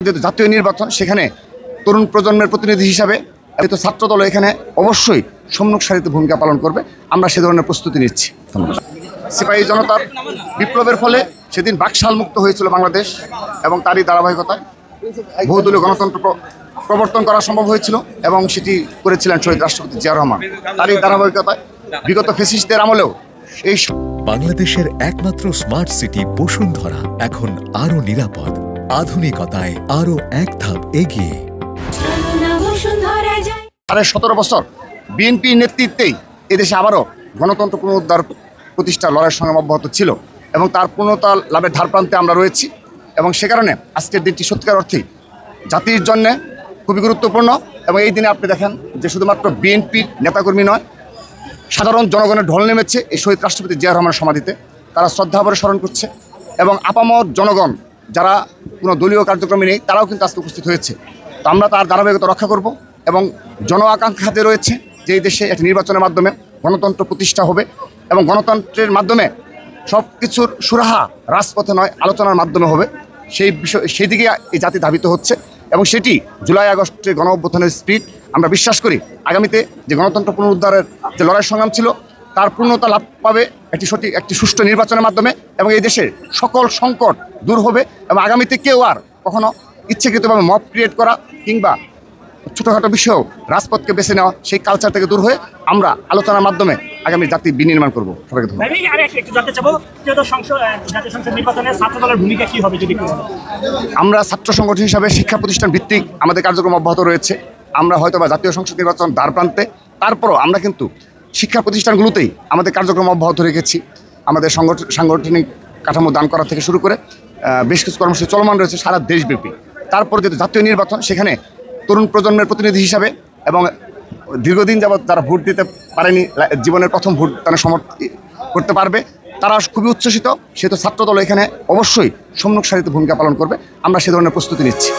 যেহেতু জাতীয় নির্বাচন, সেখানে তরুণ প্রজন্মের প্রতিনিধি হিসাবে যেহেতু ছাত্রদল এখানে অবশ্যই সম্মুখ সারিতে ভূমিকা পালন করবে, আমরা সে ধরনের প্রস্তুতি নিচ্ছি। ধন্যবাদ। সিপাহী জনতার বিপ্লবের ফলে সেদিন বাকশাল মুক্ত হয়েছিল বাংলাদেশ, এবং তারই ধারাবাহিকতায় বহুদলীয় গণতন্ত্র প্রবর্তন করা সম্ভব হয়েছিল, এবং সেটি করেছিলেন শহীদ রাষ্ট্রপতি জিয়া রহমান। তারই ধারাবাহিকতায় বিগত ফ্যাসিস্টদের আমলেও এই বাংলাদেশের একমাত্র স্মার্ট সিটি বসুন্ধরা এখন আরো নিরাপদ, আধুনিকতায় আরো এক ধাপ এগিয়ে। 17.5 বছর বিএনপি নেতৃত্বেই এদেশে আবারও গণতন্ত্র পুনরুদ্ধার প্রতিষ্ঠা লড়াইয়ের সঙ্গে অব্যাহত ছিল, এবং তার পূর্ণতা লাভের ধারপ্রান্তে আমরা রয়েছি। এবং সে কারণে আজকের দিনটি সত্যিকার অর্থেই জাতির জন্যে খুবই গুরুত্বপূর্ণ। এবং এই দিনে আপনি দেখেন যে শুধুমাত্র বিএনপির নেতাকর্মী নয়, সাধারণ জনগণের ঢল নেমেছে এই শহীদ রাষ্ট্রপতি জিয়া রহমানের সমাধিতে। তারা শ্রদ্ধাভরে স্মরণ করছে, এবং আপামর জনগণ যারা কোনো দলীয় কার্যক্রমে নেই তারাও কিন্তু আজকে উপস্থিত হয়েছে। তো আমরা তার ধারাবাহিকতা রক্ষা করব, এবং জন আকাঙ্ক্ষাতে রয়েছে যে এই দেশে একটি নির্বাচনের মাধ্যমে গণতন্ত্র প্রতিষ্ঠা হবে, এবং গণতন্ত্রের মাধ্যমে সব কিছুর সুরাহা রাজপথে নয় আলোচনার মাধ্যমে হবে। সেই বিষয় সেই দিকে এই জাতি ধাবিত হচ্ছে, এবং সেটি জুলাই আগস্টে গণ অভ্যুত্থানের স্পিড। আমরা বিশ্বাস করি আগামীতে যে গণতন্ত্র পুনরুদ্ধারের যে লড়াই সংগ্রাম ছিল তার পূর্ণতা লাভ পাবে একটি সুষ্ঠু নির্বাচনের মাধ্যমে, এবং এই দেশের সকল সংকট দূর হবে। এবং আগামীতে কেউ আর কখনো ইচ্ছাকৃতভাবে মব ক্রিয়েট করা কিংবা ছোটোখাটো বিষয়েও রাজপথকে বেছে নেওয়া সেই কালচার থেকে দূর হয়ে আমরা আলোচনার মাধ্যমে আগামী জাতি বিনির্মাণ করবো। সবাইকে ধন্যবাদ। আমরা ছাত্র সংগঠন হিসাবে শিক্ষা প্রতিষ্ঠান ভিত্তিক আমাদের কার্যক্রম অব্যাহত রয়েছে। আমরা হয়তোবা জাতীয় সংসদ নির্বাচন দ্বার প্রান্তে, তারপরও আমরা কিন্তু শিক্ষা প্রতিষ্ঠানগুলোতেই আমাদের কার্যক্রম অব্যাহত রেখেছি। আমাদের সাংগঠনিক কাঠামো দান করা থেকে শুরু করে বেশ কিছু কর্মসূচি চলমান রয়েছে সারা দেশব্যাপী। তারপর যেহেতু জাতীয় নির্বাচন, সেখানে তরুণ প্রজন্মের প্রতিনিধি হিসাবে এবং দীর্ঘদিন যাবৎ যারা ভোট দিতে পারেনি, জীবনের প্রথম ভোট তারা করতে পারবে, তারা খুবই উচ্ছ্বসিত। সেহেতু ছাত্রদল এখানে অবশ্যই সম্মুখ সারিতে ভূমিকা পালন করবে, আমরা সে ধরনের প্রস্তুতি নিচ্ছি।